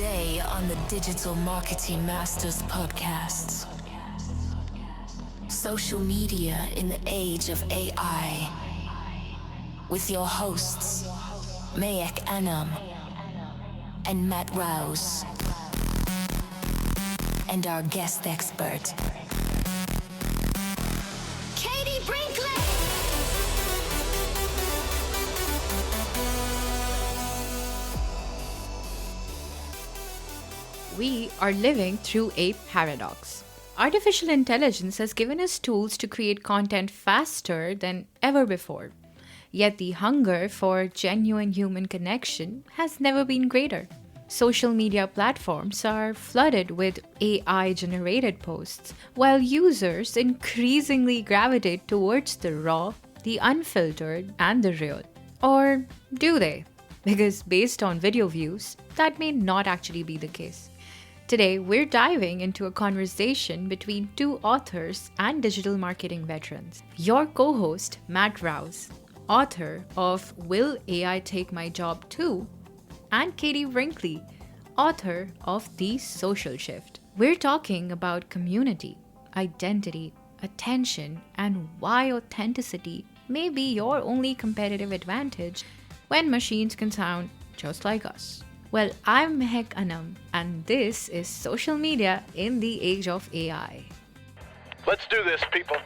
Today on the Digital Marketing Masters podcast, social media in the age of AI, with your hosts, Mayak Anam and Matt Rouse, and our guest expert, Katie Brinkley. We are living through a paradox. Artificial intelligence has given us tools to create content faster than ever before. Yet the hunger for genuine human connection has never been greater. Social media platforms are flooded with AI generated posts, while users increasingly gravitate towards the raw, the unfiltered, and the real. Or do they? Because based on video views, that may not actually be the case. Today, we're diving into a conversation between two authors and digital marketing veterans. Your co host, Matt Rouse, author of Will AI Take My Job Too? And Katie Brinkley, author of The Social Shift. We're talking about community, identity, attention, and why authenticity may be your only competitive advantage when machines can sound just like us. Well, I'm Mehek Anam, and this is Social Media in the Age of AI. Let's do this, people.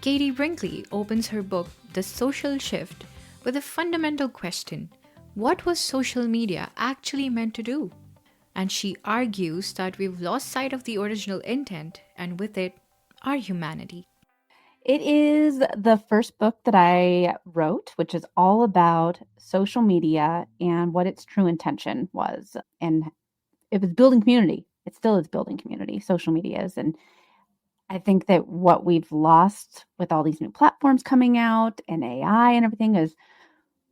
Katie Brinkley opens her book, The Social Shift, with a fundamental question: what was social media actually meant to do? And she argues that we've lost sight of the original intent, and with it, our humanity. It is the first book that I wrote, which is all about social media and what its true intention was. And it was building community. It still is building community, social media is. And I think that what we've lost with all these new platforms coming out and AI and everything is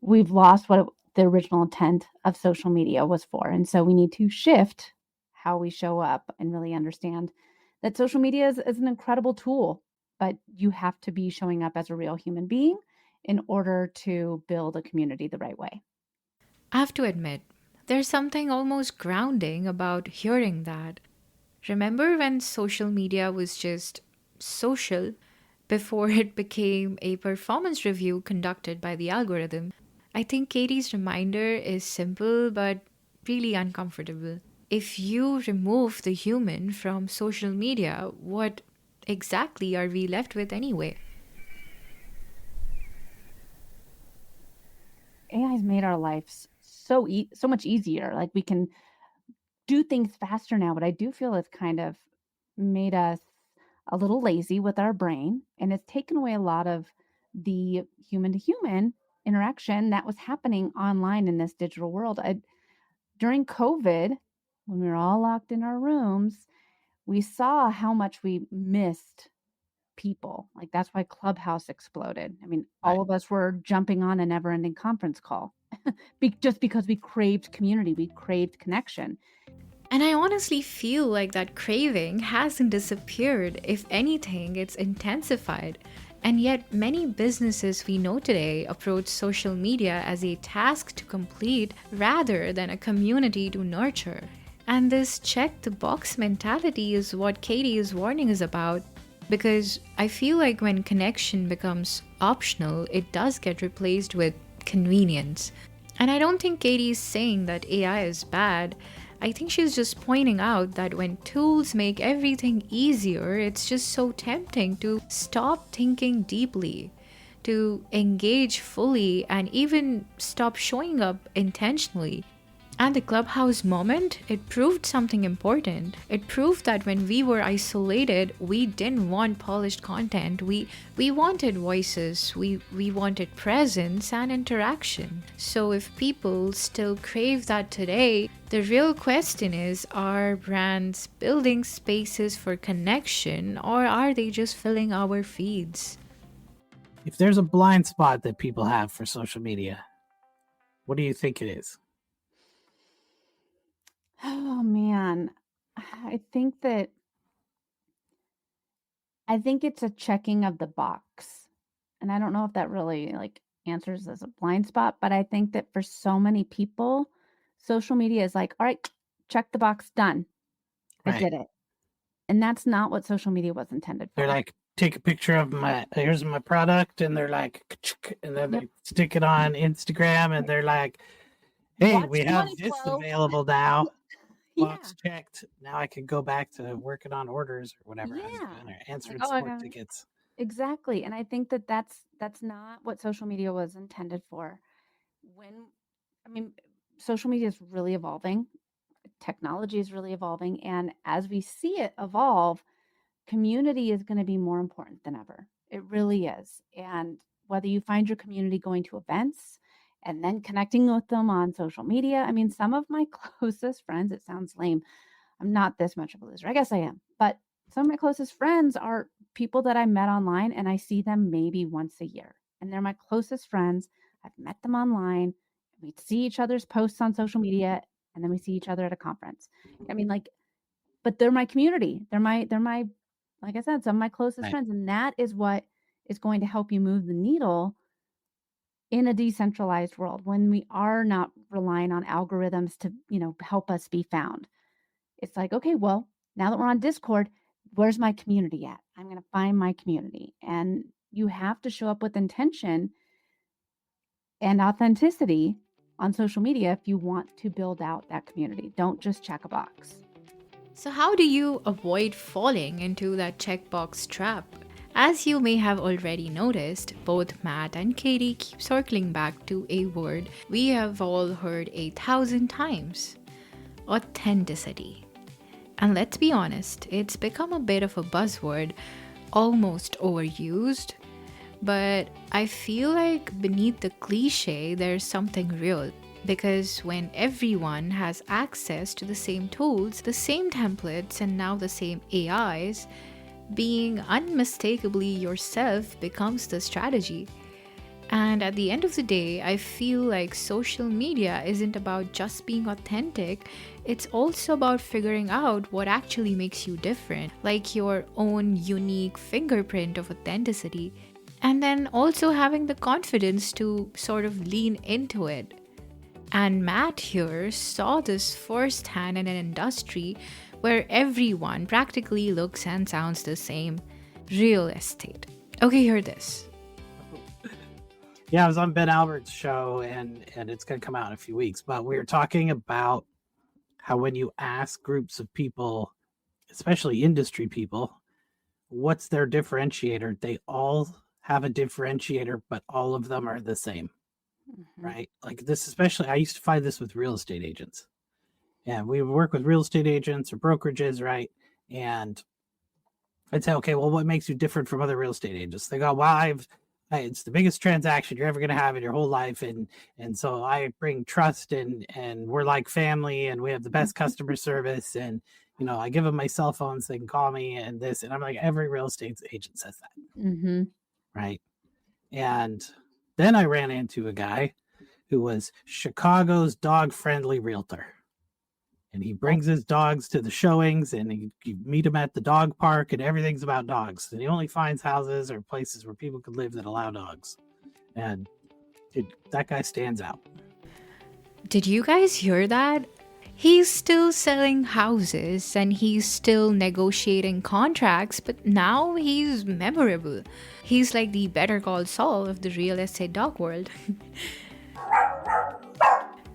we've lost what the original intent of social media was for. And so we need to shift how we show up and really understand that social media is an incredible tool, but you have to be showing up as a real human being in order to build a community the right way. I have to admit, there's something almost grounding about hearing that. Remember when social media was just social before it became a performance review conducted by the algorithm? I think Katie's reminder is simple but really uncomfortable. If you remove the human from social media, what exactly are we left with anyway? AI has made our lives so much easier. Like we can do things faster now, but I do feel it's kind of made us a little lazy with our brain, and it's taken away a lot of the human to human interaction that was happening online in this digital world. During COVID, when we were all locked in our rooms, we saw how much we missed people. Like that's why Clubhouse exploded. I mean, all of us were jumping on a never-ending conference call just because we craved community, we craved connection. And I honestly feel like that craving hasn't disappeared. If anything, it's intensified. And yet, many businesses we know today approach social media as a task to complete rather than a community to nurture. And this check the box mentality is what Katie is warning us about. Because I feel like when connection becomes optional, it does get replaced with convenience. And I don't think Katie is saying that AI is bad. I think she's just pointing out that when tools make everything easier, it's just so tempting to stop thinking deeply, to engage fully, and even stop showing up intentionally. And the Clubhouse moment, it proved something important. It proved that when we were isolated, we didn't want polished content. We wanted voices, we wanted presence and interaction. So if people still crave that today, the real question is, are brands building spaces for connection, or are they just filling our feeds? If there's a blind spot that people have for social media, what do you think it is? Oh man, I think it's a checking of the box. And I don't know if that really like answers as a blind spot, but I think that for so many people, social media is like, all right, check the box, done. I Right. did it. And that's not what social media was intended for. They're like, take a picture of here's my product, and they're like, and then Yep. they stick it on Instagram, and they're like, hey, Watch we the have money this flow. available now. Yeah. Box checked. Now I can go back to working on orders or whatever I was Yeah. doing, or answering Like, oh, I support got it. tickets. Exactly. And I think that that's not what social media was intended for. Social media is really evolving. Technology is really evolving. And as we see it evolve, community is going to be more important than ever. It really is. And whether you find your community going to events and then connecting with them on social media, I mean, some of my closest friends, it sounds lame. I'm not this much of a loser. I guess I am. But some of my closest friends are people that I met online and I see them maybe once a year. And they're my closest friends. I've met them online. We see each other's posts on social media and then we see each other at a conference. I mean, like, but they're my community. They're my like I said, some of my closest Right. friends. And that is what is going to help you move the needle in a decentralized world when we are not relying on algorithms to, help us be found. It's like, okay, well, now that we're on Discord, where's my community at? I'm going to find my community. And you have to show up with intention and authenticity on social media if you want to build out that community. Don't just check a box. So, how do you avoid falling into that checkbox trap? As you may have already noticed, both Matt and Katie keep circling back to a word we have all heard 1,000 times: authenticity. And let's be honest, it's become a bit of a buzzword, almost overused. But I feel like beneath the cliche, there's something real. Because when everyone has access to the same tools, the same templates, and now the same AIs, being unmistakably yourself becomes the strategy. And at the end of the day, I feel like social media isn't about just being authentic, it's also about figuring out what actually makes you different, like your own unique fingerprint of authenticity. And then also having the confidence to sort of lean into it. And Matt here saw this firsthand in an industry where everyone practically looks and sounds the same: real estate. Okay, hear this. Yeah, I was on Ben Albert's show, and it's going to come out in a few weeks. But we were talking about how when you ask groups of people, especially industry people, what's their differentiator, they all have a differentiator, but all of them are the same. Right? Like this, especially, I used to find this with real estate agents. And we would work with real estate agents or brokerages, right? And I'd say, okay, well, what makes you different from other real estate agents? They go, well, it's the biggest transaction you're ever going to have in your whole life, and so I bring trust, and we're like family, and we have the best customer service, and I give them my cell phone so they can call me, and this, and I'm like, every real estate agent says that, right? And then I ran into a guy who was Chicago's dog-friendly realtor. And he brings his dogs to the showings, and you meet him at the dog park, and everything's about dogs. And he only finds houses or places where people could live that allow dogs. And that guy stands out. Did you guys hear that? He's still selling houses and he's still negotiating contracts, but now he's memorable. He's like the Better Call Saul of the real estate dog world.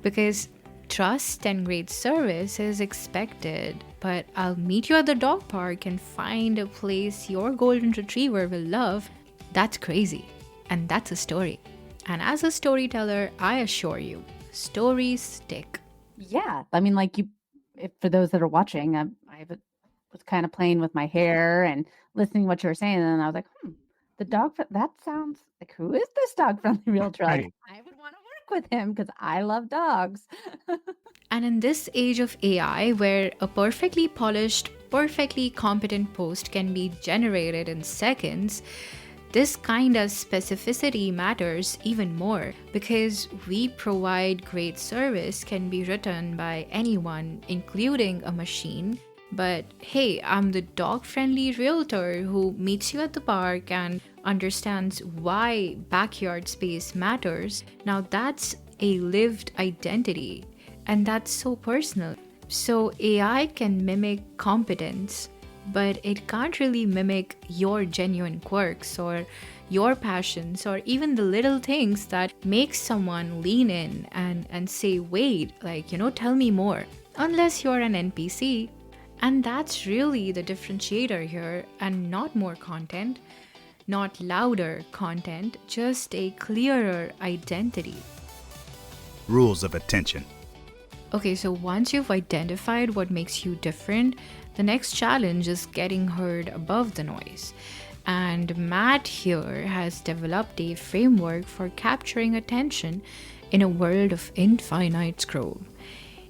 Because trust and great service is expected, but I'll meet you at the dog park and find a place your golden retriever will love. That's crazy. And that's a story. And as a storyteller, I assure you, stories stick. Yeah. I mean, like for those that are watching, was kind of playing with my hair and listening to what you were saying. And I was like, the dog, that sounds like, who is this dog-friendly realtor? Like, Right. I would want to work with him because I love dogs. And in this age of AI, where a perfectly polished, perfectly competent post can be generated in seconds, this kind of specificity matters even more, because we provide great service can be written by anyone, including a machine. But hey, I'm the dog-friendly realtor who meets you at the park and understands why backyard space matters. Now that's a lived identity. And that's so personal. So AI can mimic competence, but it can't really mimic your genuine quirks or your passions or even the little things that make someone lean in and say, wait, like, tell me more. Unless you're an NPC. And that's really the differentiator here, and not more content, not louder content, just a clearer identity. Rules of attention. Okay, so once you've identified what makes you different, the next challenge is getting heard above the noise. And Matt here has developed a framework for capturing attention in a world of infinite scroll.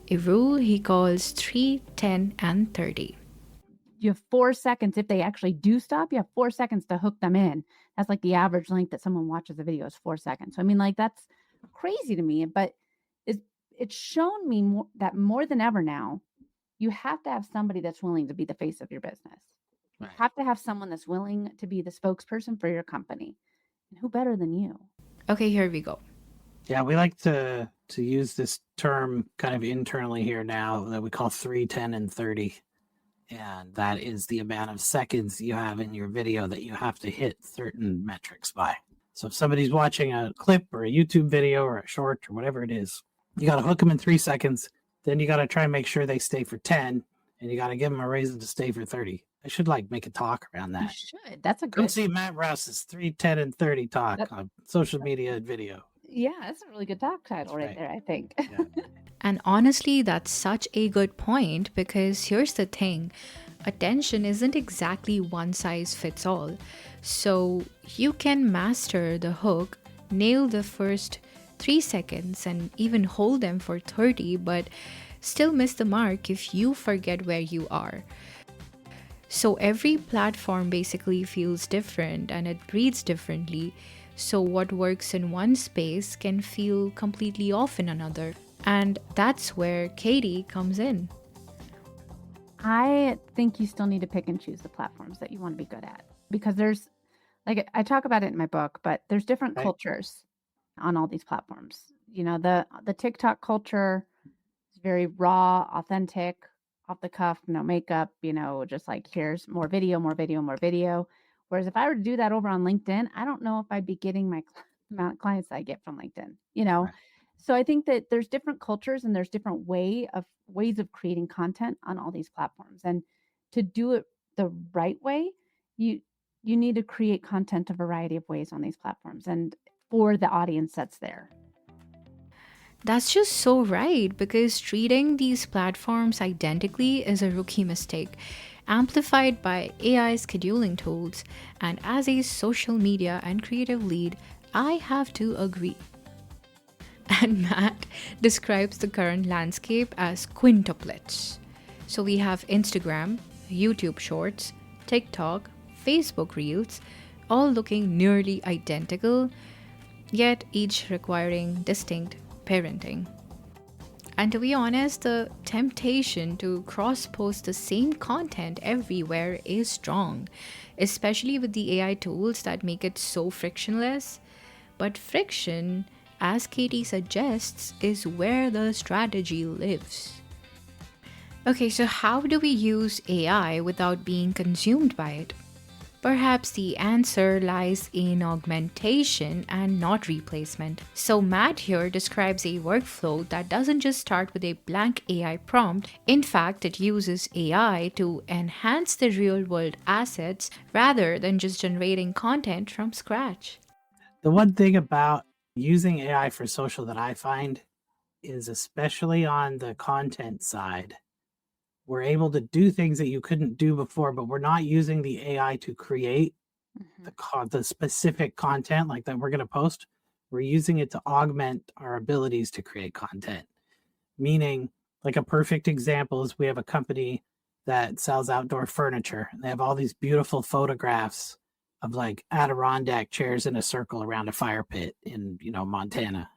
A rule he calls 3, 10, and 30. You have 4 seconds. If they actually do stop, you have 4 seconds to hook them in. That's like the average length that someone watches a video is 4 seconds. So, I mean, like, that's crazy to me, but it's shown me that more than ever now, you have to have somebody that's willing to be the face of your business. You have to have someone that's willing to be the spokesperson for your company. And who better than you? Okay, here we go. Yeah, we like to use this term kind of internally here now that we call 3, 10, and 30. And that is the amount of seconds you have in your video that you have to hit certain metrics by. So if somebody's watching a clip or a YouTube video or a short or whatever it is, you got to hook them in 3 seconds. Then you got to try and make sure they stay for 10, and you got to give them a reason to stay for 30. I should make a talk around that. You should. That's a Go good. see Matt Rouse's 3, 10, and 30 talk on social media and video. Yeah, that's a really good talk title right there, I think. Yeah. And honestly, that's such a good point, because here's the thing. Attention isn't exactly one size fits all. So you can master the hook, nail the first 3 seconds, and even hold them for 30, but still miss the mark if you forget where you are. So every platform basically feels different and it breathes differently. So what works in one space can feel completely off in another. And that's where Katie comes in. I think you still need to pick and choose the platforms that you want to be good at, because there's, like, I talk about it in my book, but there's different cultures on all these platforms. The TikTok culture is very raw, authentic, off the cuff, no makeup, just like, here's more video, more video, more video. Whereas if I were to do that over on LinkedIn, I don't know if I'd be getting the amount of clients that I get from LinkedIn, Right. So I think that there's different cultures and there's different ways of creating content on all these platforms. And to do it the right way, you need to create content a variety of ways on these platforms and for the audience that's there. That's just so right, because treating these platforms identically is a rookie mistake, amplified by AI scheduling tools. And as a social media and creative lead, I have to agree. And Matt describes the current landscape as quintuplets. So we have Instagram, YouTube Shorts, TikTok, Facebook Reels, all looking nearly identical, yet each requiring distinct parenting. And to be honest, the temptation to cross-post the same content everywhere is strong, especially with the AI tools that make it so frictionless. But friction, as Katie suggests, is where the strategy lives. Okay, so how do we use AI without being consumed by it? Perhaps the answer lies in augmentation and not replacement. So Matt here describes a workflow that doesn't just start with a blank AI prompt. In fact, it uses AI to enhance the real-world assets rather than just generating content from scratch. The one thing about using AI for social that I find is, especially on the content side, we're able to do things that you couldn't do before, but we're not using the AI to create the specific content like that we're going to post. We're using it to augment our abilities to create content. Meaning, like, a perfect example is we have a company that sells outdoor furniture. They have all these beautiful photographs of like Adirondack chairs in a circle around a fire pit in, Montana.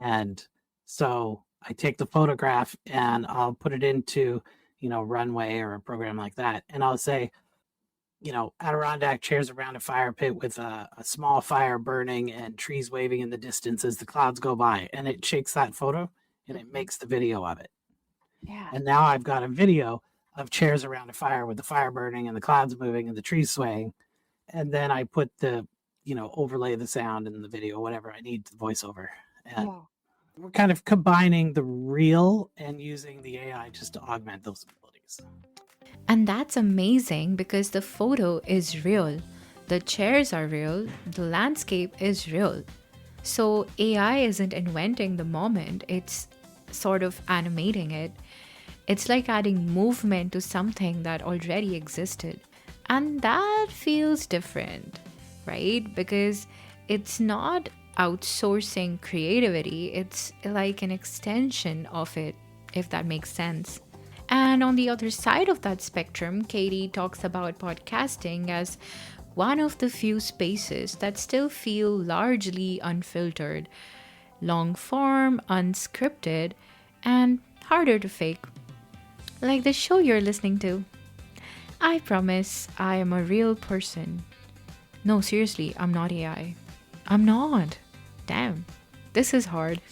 And so I take the photograph and I'll put it into, Runway or a program like that. And I'll say, Adirondack chairs around a fire pit with a small fire burning and trees waving in the distance as the clouds go by. And it shakes that photo and it makes the video of it. Yeah. And now I've got a video of chairs around a fire with the fire burning and the clouds moving and the trees swaying. And then I put the, overlay the sound in the video, whatever I need to voiceover. And we're kind of combining the real and using the AI just to augment those abilities. And that's amazing because the photo is real, the chairs are real, the landscape is real. So AI isn't inventing the moment, it's sort of animating it. It's like adding movement to something that already existed. And that feels different, right? Because it's not outsourcing creativity, it's like an extension of it, if that makes sense. And on the other side of that spectrum, Katie talks about podcasting as one of the few spaces that still feel largely unfiltered, long form, unscripted, and harder to fake. Like the show you're listening to. I promise I am a real person. No, seriously, I'm not AI. I'm not. Damn, this is hard.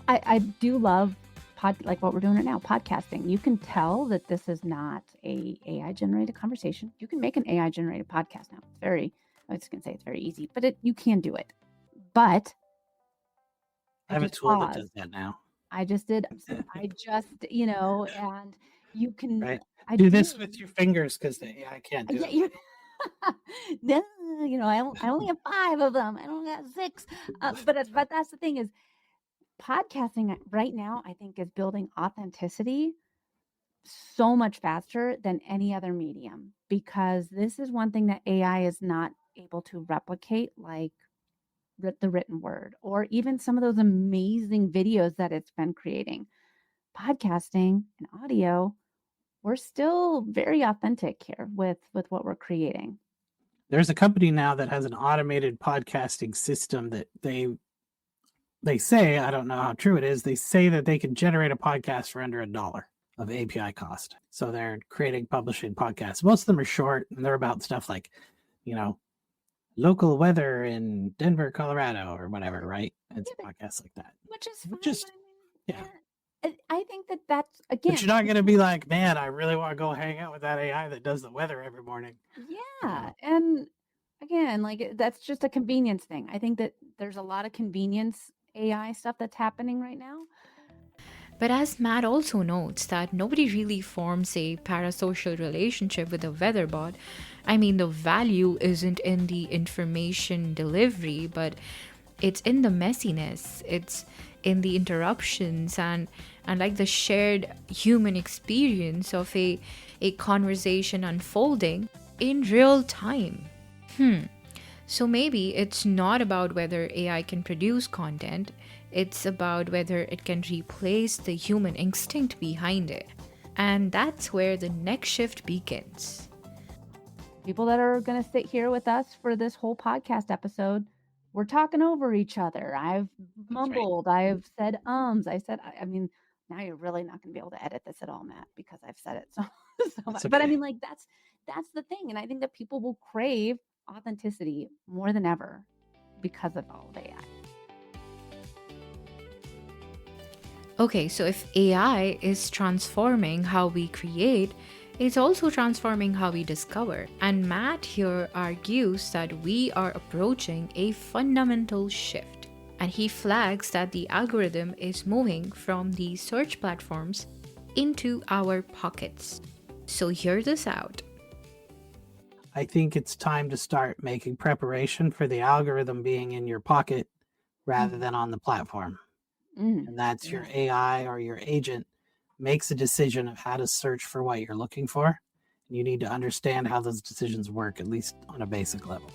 I do love like what we're doing right now, podcasting. You can tell that this is not a AI generated conversation. You can make an AI generated podcast now. I was going to say it's very easy, but you can do it. But I have a tool that does that now. I just did. and you can right. Do this with your fingers because the AI can't do it. No, I only have 5 of them. I don't got 6. But that's the thing is, podcasting right now, I think, is building authenticity so much faster than any other medium, because this is one thing that AI is not able to replicate, like the written word or even some of those amazing videos that it's been creating. Podcasting and audio, we're still very authentic here with what we're creating. There's a company now that has an automated podcasting system that they say, I don't know how true it is, they say that they can generate a podcast for under $1 of API cost. So they're creating, publishing podcasts. Most of them are short and they're about stuff like, local weather in Denver, Colorado, or whatever, right? It's podcasts like that. Which is yeah. I think that's, again. But you're not going to be like, man, I really want to go hang out with that AI that does the weather every morning. Yeah. And again, like, that's just a convenience thing. I think that there's a lot of convenience AI stuff that's happening right now. But as Matt also notes that nobody really forms a parasocial relationship with a weatherbot. I mean, the value isn't in the information delivery, but it's in the messiness. It's in the interruptions and like the shared human experience of a conversation unfolding in real time. So maybe it's not about whether AI can produce content, it's about whether it can replace the human instinct behind it. And that's where the next shift begins. People that are going to sit here with us for this whole podcast episode, we're talking over each other. I've mumbled, right. I've said I mean, now you're really not going to be able to edit this at all, Matt, because I've said it so much. Okay. But I mean, like, that's the thing. And I think that people will crave authenticity more than ever because of all of AI. Okay, so if AI is transforming how we create, it's also transforming how we discover. And Matt here argues that we are approaching a fundamental shift. And he flags that the algorithm is moving from the search platforms into our pockets. So hear this out. I think it's time to start making preparation for the algorithm being in your pocket rather than on the platform. And that's your AI or your agent makes a decision of how to search for what you're looking for. And you need to understand how those decisions work, at least on a basic level.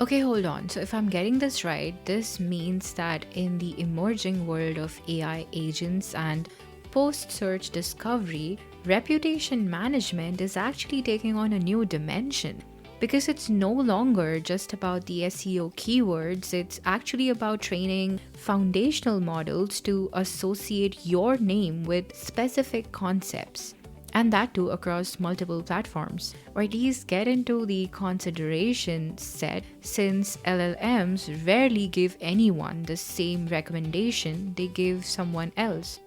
Okay, hold on. So if I'm getting this right, this means that in the emerging world of AI agents and post-search discovery, reputation management is actually taking on a new dimension. Because it's no longer just about the SEO keywords, it's actually about training foundational models to associate your name with specific concepts. and that too across multiple platforms. Or these get into the consideration set since LLMs rarely give anyone the same recommendation they give someone else.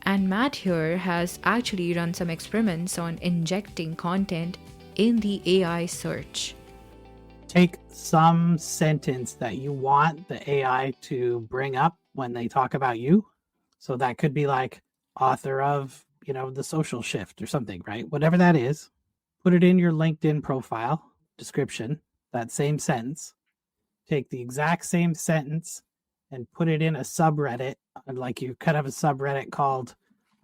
And Matt here has actually run some experiments on injecting content in the AI search. Take some sentence that you want the AI to bring up when they talk about you. So that could be like author of, the social shift or something, right? Whatever that is, put it in your LinkedIn profile description, that same sentence. Take the exact same sentence and put it in a subreddit. Like you could have a subreddit called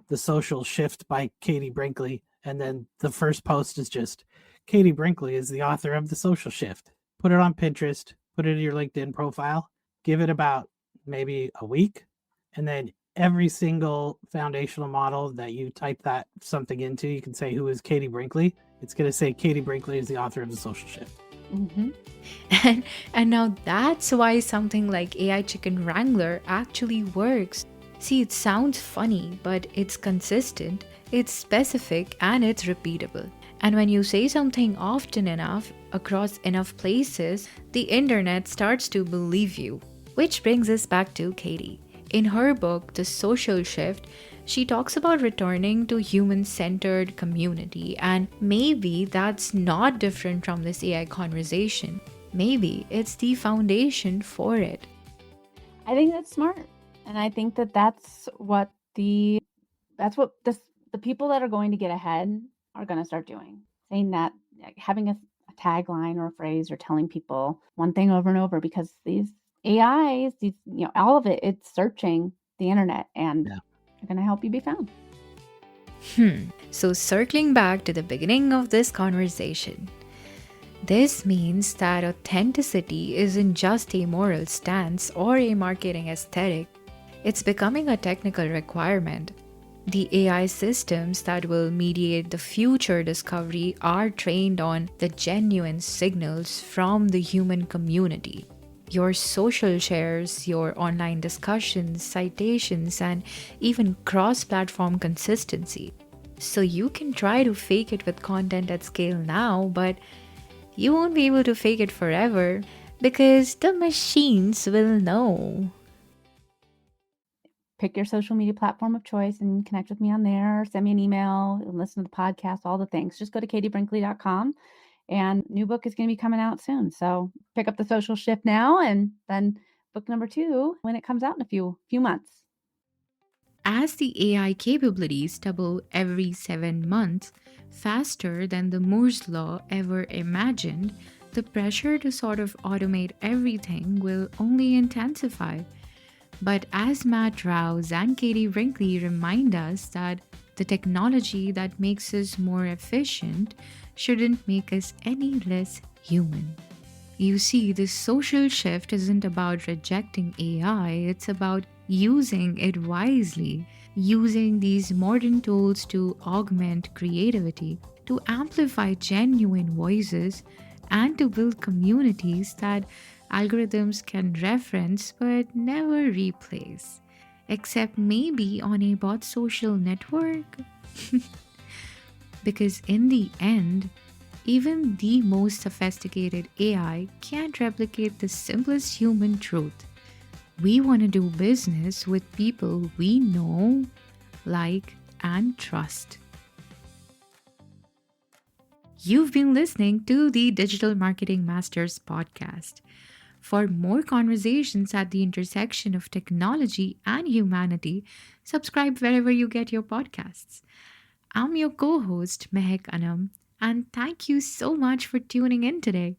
The Social Shift by Katie Brinkley. And then the first post is just Katie Brinkley is the author of The Social Shift. Put it on Pinterest, put it in your LinkedIn profile, give it about maybe a week. And then every single foundational model that you type that something into, you can say, who is Katie Brinkley? It's going to say Katie Brinkley is the author of The Social Shift. Mm-hmm. And now that's why something like AI Chicken Wrangler actually works. See, it sounds funny, but it's consistent, it's specific, and it's repeatable. And when you say something often enough, across enough places, the internet starts to believe you. Which brings us back to Katie. In her book, The Social Shift, she talks about returning to human-centered community, and maybe that's not different from this AI conversation. Maybe it's the foundation for it. I think that's smart. And I think that's what the people that are going to get ahead are going to start doing. Saying that, having a tagline or a phrase or telling people one thing over and over, because these AIs, all of it's searching the internet and they're going to help you be found. So circling back to the beginning of this conversation, this means that authenticity isn't just a moral stance or a marketing aesthetic. It's becoming a technical requirement. The AI systems that will mediate the future discovery are trained on the genuine signals from the human community. Your social shares, your online discussions, citations, and even cross-platform consistency. So you can try to fake it with content at scale now, but you won't be able to fake it forever because the machines will know. Pick your social media platform of choice and connect with me on there. Send me an email, listen to the podcast, all the things. Just go to katiebrinkley.com, and new book is going to be coming out soon. So pick up The Social Shift now, and then book number 2 when it comes out in a few months. As the AI capabilities double every 7 months, faster than the Moore's law ever imagined, the pressure to sort of automate everything will only intensify. But as Matt Rouse and Katie Brinkley remind us that the technology that makes us more efficient shouldn't make us any less human. You see, this social shift isn't about rejecting AI, it's about using it wisely, using these modern tools to augment creativity, to amplify genuine voices, and to build communities that algorithms can reference but never replace. Except maybe on a bot social network? Because in the end, even the most sophisticated AI can't replicate the simplest human truth. We want to do business with people we know, like, and trust. You've been listening to the Digital Marketing Masters podcast. For more conversations at the intersection of technology and humanity, subscribe wherever you get your podcasts. I'm your co-host, Mehek Anam, and thank you so much for tuning in today.